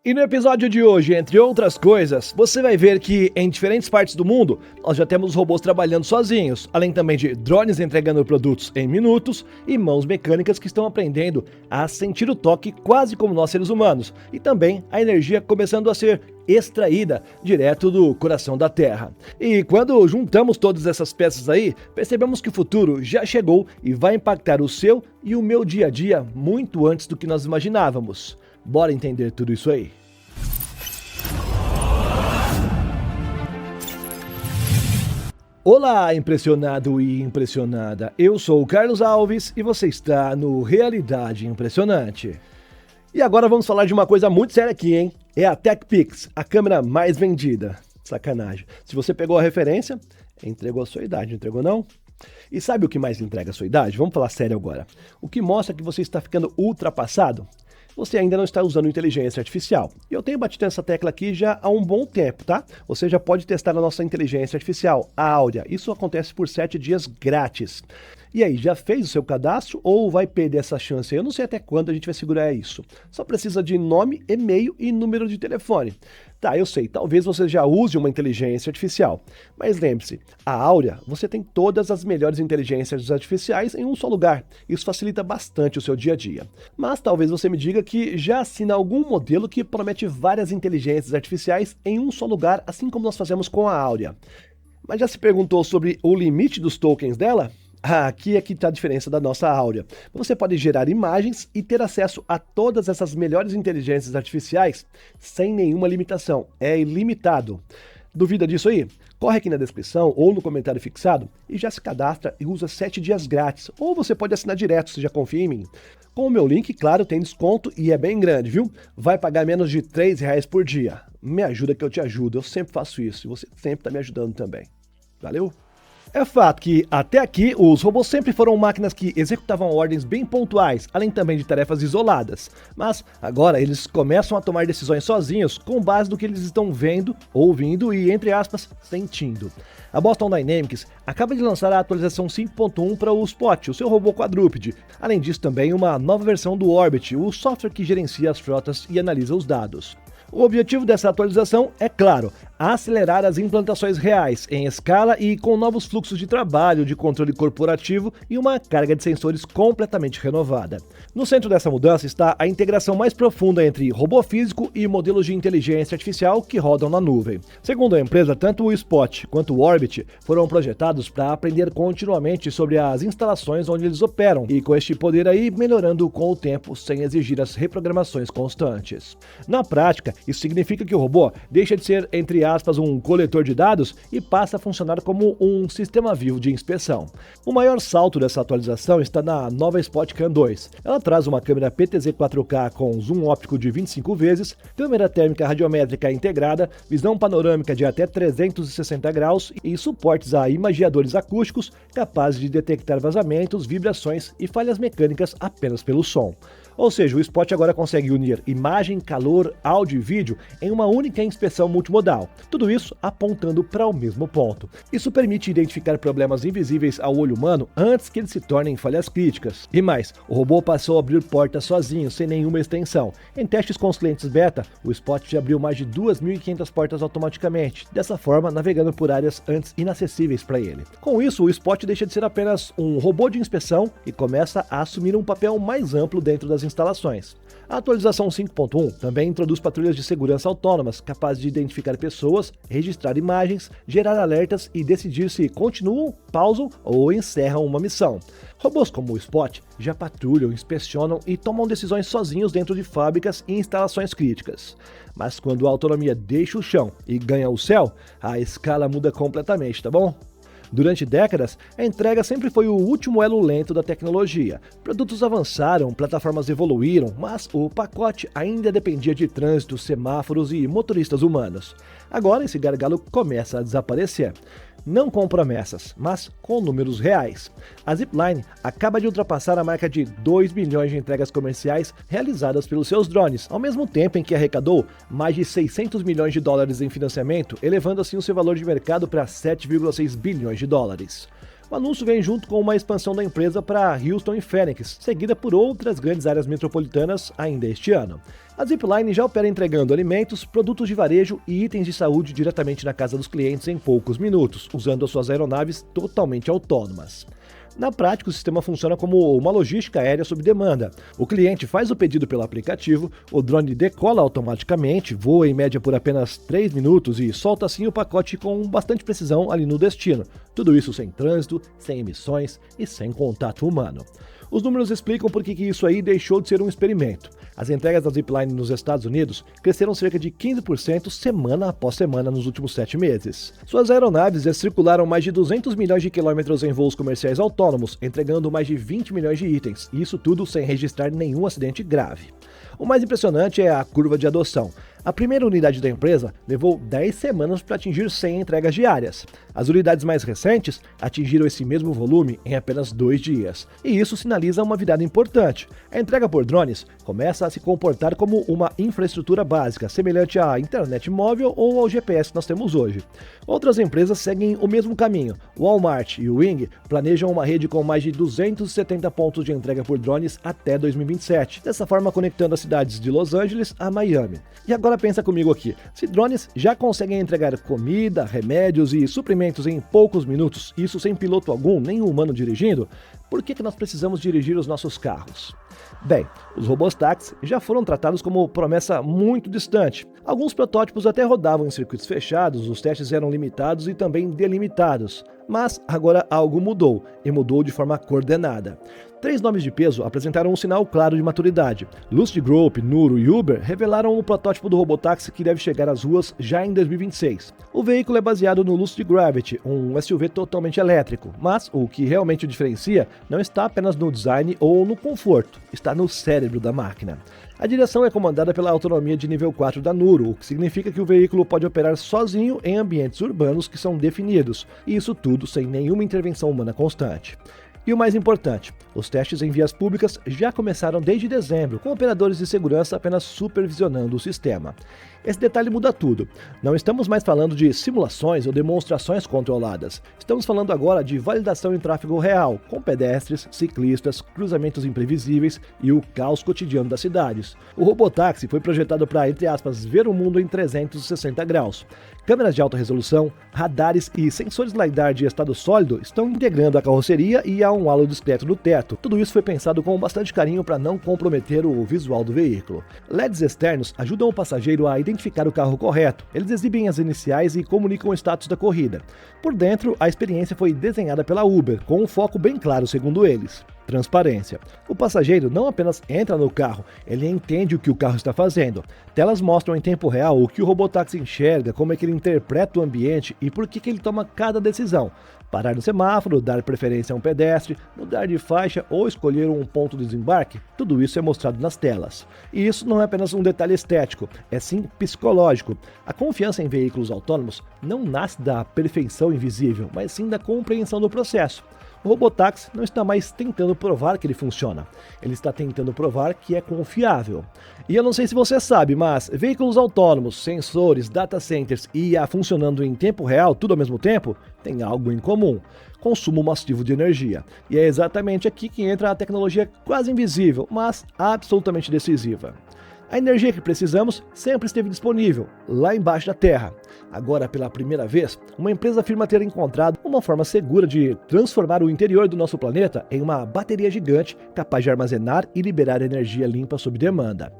E no episódio de hoje, entre outras coisas, você vai ver que em diferentes partes do mundo, nós já temos robôs trabalhando sozinhos, além também de drones entregando produtos em minutos e mãos mecânicas que estão aprendendo a sentir o toque quase como nós seres humanos, e também a energia começando a ser extraída direto do coração da Terra. E quando juntamos todas essas peças aí, percebemos que o futuro já chegou e vai impactar o seu e o meu dia a dia muito antes do que nós imaginávamos. Bora entender tudo isso aí. Olá, impressionado e impressionada. Eu sou o Carlos Alves e você está no Realidade Impressionante. E agora vamos falar de uma coisa muito séria aqui, hein? É a TechPix, a câmera mais vendida. Sacanagem. Se você pegou a referência, entregou a sua idade, entregou não? E sabe o que mais entrega a sua idade? Vamos falar sério agora. O que mostra que você está ficando ultrapassado? Você ainda não está usando inteligência artificial. E eu tenho batido nessa tecla aqui já há um bom tempo, tá? Você já pode testar a nossa inteligência artificial, a Áurea. Isso acontece por 7 dias grátis. E aí, já fez o seu cadastro ou vai perder essa chance? Eu não sei até quando a gente vai segurar isso. Só precisa de nome, e-mail e número de telefone. Tá, eu sei, talvez você já use uma inteligência artificial. Mas lembre-se, a Áurea, você tem todas as melhores inteligências artificiais em um só lugar. Isso facilita bastante o seu dia a dia. Mas talvez você me diga que já assina algum modelo que promete várias inteligências artificiais em um só lugar, assim como nós fazemos com a Áurea. Mas já se perguntou sobre o limite dos tokens dela? Aqui é que está a diferença da nossa Áurea. Você pode gerar imagens e ter acesso a todas essas melhores inteligências artificiais sem nenhuma limitação. É ilimitado. Duvida disso aí? Corre aqui na descrição ou no comentário fixado e já se cadastra e usa 7 dias grátis. Ou você pode assinar direto, se já confia em mim. Com o meu link, claro, tem desconto e é bem grande, viu? Vai pagar menos de R$3 por dia. Me ajuda que eu te ajudo. Eu sempre faço isso e você sempre está me ajudando também. Valeu? É fato que, até aqui, os robôs sempre foram máquinas que executavam ordens bem pontuais, além também de tarefas isoladas. Mas, agora, eles começam a tomar decisões sozinhos com base no que eles estão vendo, ouvindo e, entre aspas, sentindo. A Boston Dynamics acaba de lançar a atualização 5.1 para o Spot, o seu robô quadrúpede. Além disso, também uma nova versão do Orbit, o software que gerencia as frotas e analisa os dados. O objetivo dessa atualização é, claro, acelerar as implantações reais, em escala e com novos fluxos de trabalho, de controle corporativo e uma carga de sensores completamente renovada. No centro dessa mudança está a integração mais profunda entre robô físico e modelos de inteligência artificial que rodam na nuvem. Segundo a empresa, tanto o Spot quanto o Orbit foram projetados para aprender continuamente sobre as instalações onde eles operam e com este poder aí melhorando com o tempo sem exigir as reprogramações constantes. Na prática, isso significa que o robô deixa de ser, entre aspas, um coletor de dados e passa a funcionar como um sistema vivo de inspeção. O maior salto dessa atualização está na nova SpotCam 2. Ela traz uma câmera PTZ 4K com zoom óptico de 25 vezes, câmera térmica radiométrica integrada, visão panorâmica de até 360 graus e suportes a imagiadores acústicos capazes de detectar vazamentos, vibrações e falhas mecânicas apenas pelo som. Ou seja, o Spot agora consegue unir imagem, calor, áudio e vídeo em uma única inspeção multimodal. Tudo isso apontando para o mesmo ponto. Isso permite identificar problemas invisíveis ao olho humano antes que eles se tornem falhas críticas. E mais, o robô passou a abrir portas sozinho, sem nenhuma extensão. Em testes com os clientes beta, o Spot já abriu mais de 2.500 portas automaticamente, dessa forma navegando por áreas antes inacessíveis para ele. Com isso, o Spot deixa de ser apenas um robô de inspeção e começa a assumir um papel mais amplo dentro das instalações. A atualização 5.1 também introduz patrulhas de segurança autônomas, capazes de identificar pessoas, registrar imagens, gerar alertas e decidir se continuam, pausam ou encerram uma missão. Robôs como o Spot já patrulham, inspecionam e tomam decisões sozinhos dentro de fábricas e instalações críticas. Mas quando a autonomia deixa o chão e ganha o céu, a escala muda completamente, tá bom? Durante décadas, a entrega sempre foi o último elo lento da tecnologia. Produtos avançaram, plataformas evoluíram, mas o pacote ainda dependia de trânsito, semáforos e motoristas humanos. Agora esse gargalo começa a desaparecer. Não com promessas, mas com números reais. A Zipline acaba de ultrapassar a marca de 2 milhões de entregas comerciais realizadas pelos seus drones, ao mesmo tempo em que arrecadou mais de 600 milhões de dólares em financiamento, elevando assim o seu valor de mercado para 7,6 bilhões de dólares. O anúncio vem junto com uma expansão da empresa para Houston e Phoenix, seguida por outras grandes áreas metropolitanas ainda este ano. A Zipline já opera entregando alimentos, produtos de varejo e itens de saúde diretamente na casa dos clientes em poucos minutos, usando as suas aeronaves totalmente autônomas. Na prática, o sistema funciona como uma logística aérea sob demanda. O cliente faz o pedido pelo aplicativo, o drone decola automaticamente, voa em média por apenas 3 minutos e solta assim o pacote com bastante precisão ali no destino. Tudo isso sem trânsito, sem emissões e sem contato humano. Os números explicam por que isso aí deixou de ser um experimento. As entregas da Zipline nos Estados Unidos cresceram cerca de 15% semana após semana nos últimos 7 meses. Suas aeronaves já circularam mais de 200 milhões de quilômetros em voos comerciais autônomos, entregando mais de 20 milhões de itens, e isso tudo sem registrar nenhum acidente grave. O mais impressionante é a curva de adoção. A primeira unidade da empresa levou 10 semanas para atingir 100 entregas diárias. As unidades mais recentes atingiram esse mesmo volume em apenas 2 dias. E isso sinaliza uma virada importante. A entrega por drones começa a se comportar como uma infraestrutura básica, semelhante à internet móvel ou ao GPS que nós temos hoje. Outras empresas seguem o mesmo caminho. O Walmart e o Wing planejam uma rede com mais de 270 pontos de entrega por drones até 2027, dessa forma conectando as cidades de Los Angeles a Miami. E agora pensa comigo aqui, se drones já conseguem entregar comida, remédios e suprimentos em poucos minutos, isso sem piloto algum, nem humano dirigindo, por que nós precisamos dirigir os nossos carros? Bem, os robotáxis já foram tratados como promessa muito distante. Alguns protótipos até rodavam em circuitos fechados, os testes eram limitados e também delimitados. Mas agora algo mudou, e mudou de forma coordenada. 3 nomes de peso apresentaram um sinal claro de maturidade. Lucid Group, Nuro e Uber revelaram o protótipo do robotáxi que deve chegar às ruas já em 2026. O veículo é baseado no Lucid Gravity, um SUV totalmente elétrico, mas o que realmente o diferencia não está apenas no design ou no conforto, está no cérebro da máquina. A direção é comandada pela autonomia de nível 4 da Nuro, o que significa que o veículo pode operar sozinho em ambientes urbanos que são definidos, e isso tudo sem nenhuma intervenção humana constante. E o mais importante, os testes em vias públicas já começaram desde dezembro, com operadores de segurança apenas supervisionando o sistema. Esse detalhe muda tudo. Não estamos mais falando de simulações ou demonstrações controladas. Estamos falando agora de validação em tráfego real, com pedestres, ciclistas, cruzamentos imprevisíveis e o caos cotidiano das cidades. O robotáxi foi projetado para, entre aspas, ver o mundo em 360 graus. Câmeras de alta resolução, radares e sensores LiDAR de estado sólido estão integrando a carroceria e há um halo discreto no teto. Tudo isso foi pensado com bastante carinho para não comprometer o visual do veículo. LEDs externos ajudam o passageiro a identificar o carro correto. Eles exibem as iniciais e comunicam o status da corrida. Por dentro, a experiência foi desenhada pela Uber, com um foco bem claro, segundo eles. Transparência. O passageiro não apenas entra no carro, ele entende o que o carro está fazendo. Telas mostram em tempo real o que o robotáxi enxerga, como é que ele interpreta o ambiente e por que ele toma cada decisão. Parar no semáforo, dar preferência a um pedestre, mudar de faixa ou escolher um ponto de desembarque, tudo isso é mostrado nas telas. E isso não é apenas um detalhe estético, é sim psicológico. A confiança em veículos autônomos não nasce da perfeição invisível, mas sim da compreensão do processo. O robotáxi não está mais tentando provar que ele funciona, ele está tentando provar que é confiável. E eu não sei se você sabe, mas veículos autônomos, sensores, data centers e IA funcionando em tempo real, tudo ao mesmo tempo, tem algo em comum: consumo massivo de energia. E é exatamente aqui que entra a tecnologia quase invisível, mas absolutamente decisiva. A energia que precisamos sempre esteve disponível, lá embaixo da Terra. Agora, pela primeira vez, uma empresa afirma ter encontrado uma forma segura de transformar o interior do nosso planeta em uma bateria gigante capaz de armazenar e liberar energia limpa sob demanda.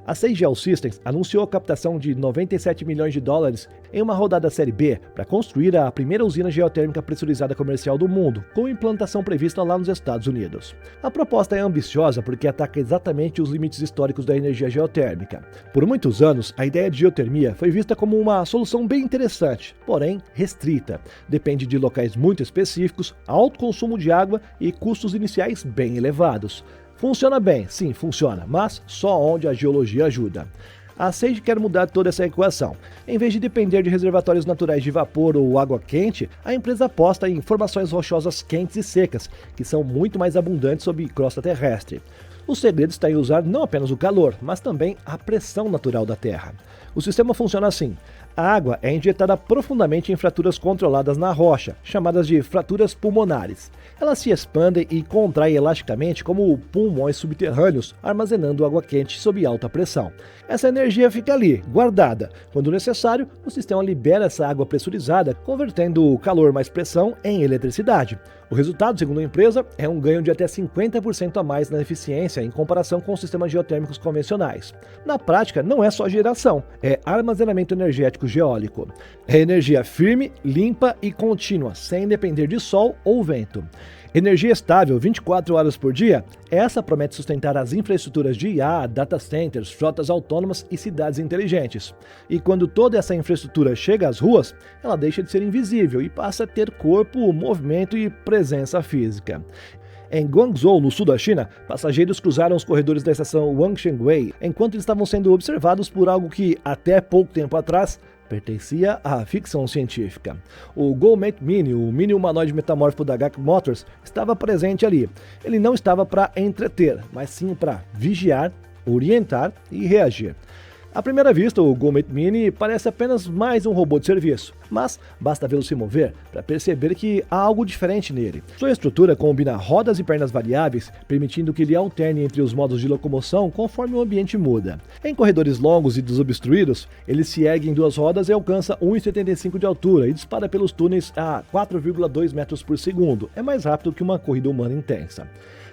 A CGL Systems anunciou a captação de 97 milhões de dólares em uma rodada Série B para construir a primeira usina geotérmica pressurizada comercial do mundo, com implantação prevista lá nos Estados Unidos. A proposta é ambiciosa porque ataca exatamente os limites históricos da energia geotérmica. Por muitos anos, a ideia de geotermia foi vista como uma solução bem interessante, porém restrita. Depende de locais muito específicos, alto consumo de água e custos iniciais bem elevados. Funciona bem, sim, funciona, mas só onde a geologia ajuda. A Sage quer mudar toda essa equação. Em vez de depender de reservatórios naturais de vapor ou água quente, a empresa aposta em formações rochosas quentes e secas, que são muito mais abundantes sob crosta terrestre. O segredo está em usar não apenas o calor, mas também a pressão natural da Terra. O sistema funciona assim. A água é injetada profundamente em fraturas controladas na rocha, chamadas de fraturas pulmonares. Elas se expandem e contraem elasticamente como pulmões subterrâneos, armazenando água quente sob alta pressão. Essa energia fica ali, guardada. Quando necessário, o sistema libera essa água pressurizada, convertendo o calor mais pressão em eletricidade. O resultado, segundo a empresa, é um ganho de até 50% a mais na eficiência em comparação com os sistemas geotérmicos convencionais. Na prática, não é só geração, é armazenamento energético geólico. É energia firme, limpa e contínua, sem depender de sol ou vento. Energia estável 24 horas por dia? Essa promete sustentar as infraestruturas de IA, data centers, frotas autônomas e cidades inteligentes. E quando toda essa infraestrutura chega às ruas, ela deixa de ser invisível e passa a ter corpo, movimento e presença física. Em Guangzhou, no sul da China, passageiros cruzaram os corredores da estação Wangshenwei enquanto eles estavam sendo observados por algo que, até pouco tempo atrás, pertencia à ficção científica. O GoMate Mini, o mini humanoide metamórfico da GAC Motors, estava presente ali. Ele não estava para entreter, mas sim para vigiar, orientar e reagir. À primeira vista, o GoMate Mini parece apenas mais um robô de serviço, mas basta vê-lo se mover para perceber que há algo diferente nele. Sua estrutura combina rodas e pernas variáveis, permitindo que ele alterne entre os modos de locomoção conforme o ambiente muda. Em corredores longos e desobstruídos, ele se ergue em duas rodas e alcança 1,75 de altura e dispara pelos túneis a 4,2 metros por segundo. É mais rápido que uma corrida humana intensa.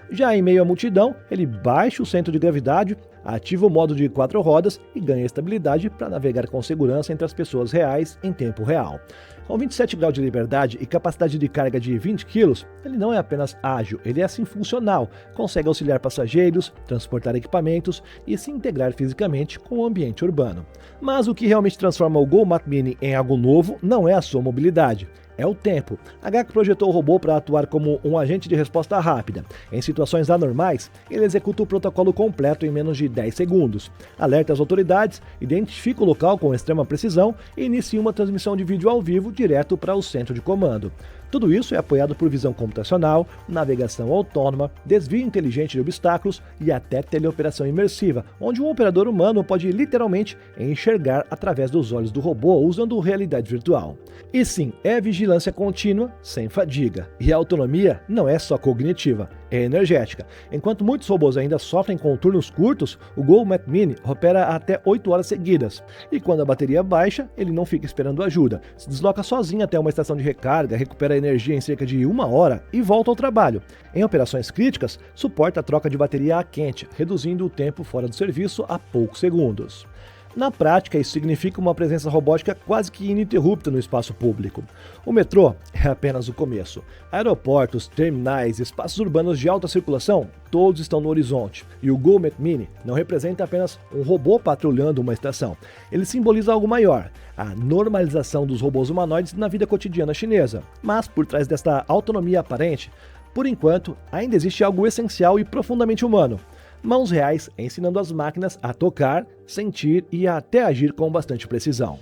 Já em meio à multidão, ele baixa o centro de gravidade, ativa o modo de 4 rodas e ganha estabilidade para navegar com segurança entre as pessoas reais em tempo real. Com 27 graus de liberdade e capacidade de carga de 20 kg, ele não é apenas ágil, ele é assim funcional, consegue auxiliar passageiros, transportar equipamentos e se integrar fisicamente com o ambiente urbano. Mas o que realmente transforma o GoMate Mini em algo novo não é a sua mobilidade. É o tempo. A GAC projetou o robô para atuar como um agente de resposta rápida. Em situações anormais, ele executa o protocolo completo em menos de 10 segundos. Alerta as autoridades, identifica o local com extrema precisão e inicia uma transmissão de vídeo ao vivo direto para o centro de comando. Tudo isso é apoiado por visão computacional, navegação autônoma, desvio inteligente de obstáculos e até teleoperação imersiva, onde um operador humano pode literalmente enxergar através dos olhos do robô usando realidade virtual. E sim, é vigilância contínua, sem fadiga. E a autonomia não é só cognitiva, é energética. Enquanto muitos robôs ainda sofrem com turnos curtos, o GoMate Mini opera até 8 horas seguidas. E quando a bateria baixa, ele não fica esperando ajuda. Se desloca sozinho até uma estação de recarga, recupera a energia em cerca de 1 hora e volta ao trabalho. Em operações críticas, suporta a troca de bateria a quente, reduzindo o tempo fora do serviço a poucos segundos. Na prática, isso significa uma presença robótica quase que ininterrupta no espaço público. O metrô é apenas o começo. Aeroportos, terminais, espaços urbanos de alta circulação, todos estão no horizonte. E o GoMate Mini não representa apenas um robô patrulhando uma estação. Ele simboliza algo maior, a normalização dos robôs humanoides na vida cotidiana chinesa. Mas por trás desta autonomia aparente, por enquanto, ainda existe algo essencial e profundamente humano. Mãos reais ensinando as máquinas a tocar, sentir e até agir com bastante precisão.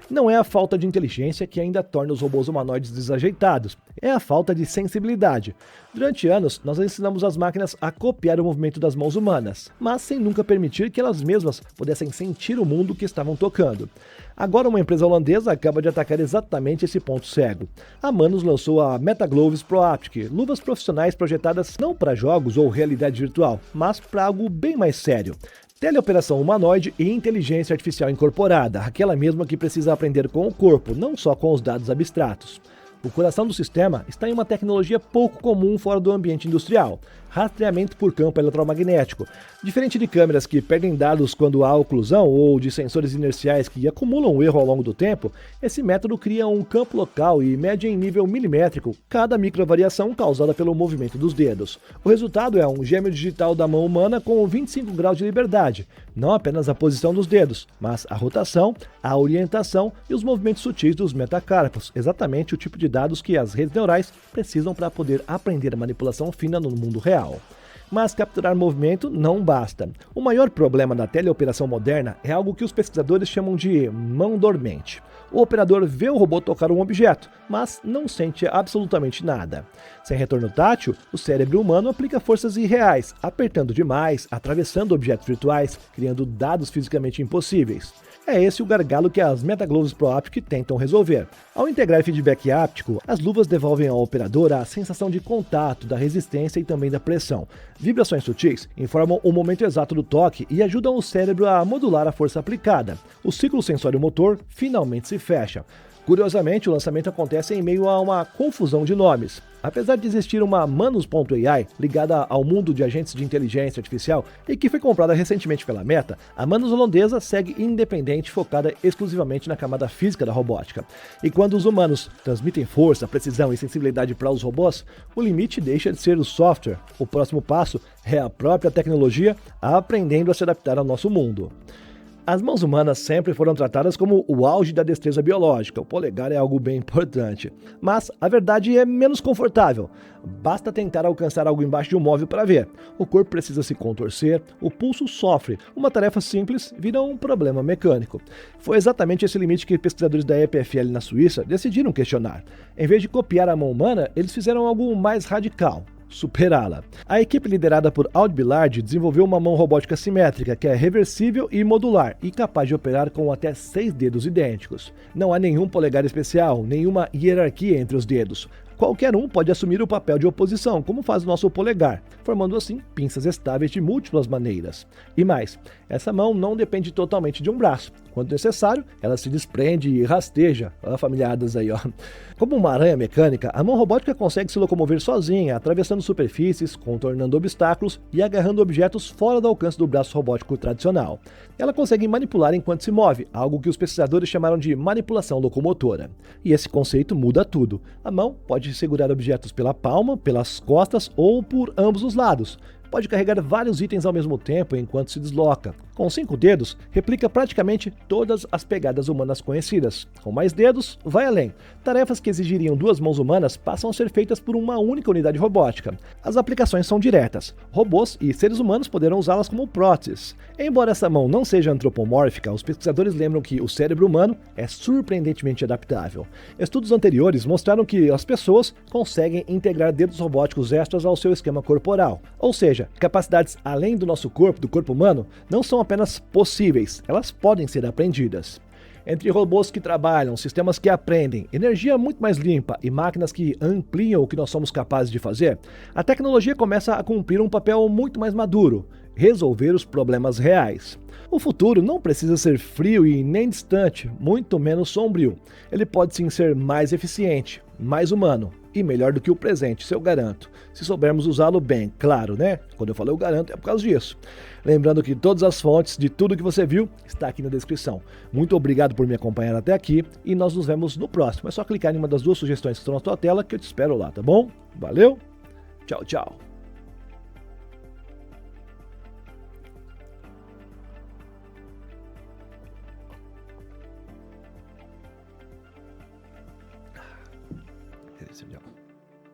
Não é a falta de inteligência que ainda torna os robôs humanoides desajeitados, é a falta de sensibilidade. Durante anos, nós ensinamos as máquinas a copiar o movimento das mãos humanas, mas sem nunca permitir que elas mesmas pudessem sentir o mundo que estavam tocando. Agora uma empresa holandesa acaba de atacar exatamente esse ponto cego. A Manus lançou a MetaGloves Pro Haptic, luvas profissionais projetadas não para jogos ou realidade virtual, mas para algo bem mais sério. Teleoperação humanoide e inteligência artificial incorporada, aquela mesma que precisa aprender com o corpo, não só com os dados abstratos. O coração do sistema está em uma tecnologia pouco comum fora do ambiente industrial, rastreamento por campo eletromagnético. Diferente de câmeras que perdem dados quando há oclusão ou de sensores inerciais que acumulam o erro ao longo do tempo, esse método cria um campo local e mede em nível milimétrico cada microvariação causada pelo movimento dos dedos. O resultado é um gêmeo digital da mão humana com 25 graus de liberdade, não apenas a posição dos dedos, mas a rotação, a orientação e os movimentos sutis dos metacarpos, exatamente o tipo de dados que as redes neurais precisam para poder aprender a manipulação fina no mundo real. Mas capturar movimento não basta. O maior problema da teleoperação moderna é algo que os pesquisadores chamam de mão dormente. O operador vê o robô tocar um objeto, mas não sente absolutamente nada. Sem retorno tátil, o cérebro humano aplica forças irreais, apertando demais, atravessando objetos virtuais, criando dados fisicamente impossíveis. É esse o gargalo que as MetaGloves Pro Aptic tentam resolver. Ao integrar feedback áptico, as luvas devolvem ao operador a sensação de contato, da resistência e também da pressão. Vibrações sutis informam o momento exato do toque e ajudam o cérebro a modular a força aplicada. O ciclo sensório-motor finalmente se fecha. Curiosamente, o lançamento acontece em meio a uma confusão de nomes. Apesar de existir uma Manus.ai ligada ao mundo de agentes de inteligência artificial e que foi comprada recentemente pela Meta, a Manus holandesa segue independente, focada exclusivamente na camada física da robótica. E quando os humanos transmitem força, precisão e sensibilidade para os robôs, o limite deixa de ser o software. O próximo passo é a própria tecnologia aprendendo a se adaptar ao nosso mundo. As mãos humanas sempre foram tratadas como o auge da destreza biológica, o polegar é algo bem importante. Mas a verdade é menos confortável. Basta tentar alcançar algo embaixo de um móvel para ver. O corpo precisa se contorcer, o pulso sofre. Uma tarefa simples vira um problema mecânico. Foi exatamente esse limite que pesquisadores da EPFL na Suíça decidiram questionar. Em vez de copiar a mão humana, eles fizeram algo mais radical: superá-la. A equipe liderada por Aud Billard desenvolveu uma mão robótica simétrica que é reversível e modular e capaz de operar com até 6 dedos idênticos. Não há nenhum polegar especial, nenhuma hierarquia entre os dedos. Qualquer um pode assumir o papel de oposição, como faz o nosso polegar, formando assim pinças estáveis de múltiplas maneiras. E mais, essa mão não depende totalmente de um braço. Quando necessário, ela se desprende e rasteja. Olha familiadas aí, ó. Como uma aranha mecânica, a mão robótica consegue se locomover sozinha, atravessando superfícies, contornando obstáculos e agarrando objetos fora do alcance do braço robótico tradicional. Ela consegue manipular enquanto se move, algo que os pesquisadores chamaram de manipulação locomotora. E esse conceito muda tudo. A mão pode segurar objetos pela palma, pelas costas ou por ambos os lados. Pode carregar vários itens ao mesmo tempo enquanto se desloca. Com 5 dedos, replica praticamente todas as pegadas humanas conhecidas. Com mais dedos, vai além. Tarefas que exigiriam 2 mãos humanas passam a ser feitas por uma única unidade robótica. As aplicações são diretas. Robôs e seres humanos poderão usá-las como próteses. Embora essa mão não seja antropomórfica, os pesquisadores lembram que o cérebro humano é surpreendentemente adaptável. Estudos anteriores mostraram que as pessoas conseguem integrar dedos robóticos extras ao seu esquema corporal. Ou seja, capacidades além do nosso corpo, do corpo humano, não são apenas possíveis, elas podem ser aprendidas. Entre robôs que trabalham, sistemas que aprendem, energia muito mais limpa e máquinas que ampliam o que nós somos capazes de fazer, a tecnologia começa a cumprir um papel muito mais maduro: resolver os problemas reais. O futuro não precisa ser frio e nem distante, muito menos sombrio. Ele pode sim ser mais eficiente, mais humano e melhor do que o presente, isso eu garanto. Se soubermos usá-lo bem, claro, né? Quando eu falei eu garanto é por causa disso. Lembrando que todas as fontes de tudo que você viu está aqui na descrição. Muito obrigado por me acompanhar até aqui e nós nos vemos no próximo. É só clicar em uma das 2 sugestões que estão na tua tela que eu te espero lá, tá bom? Valeu, tchau, tchau. Esse é o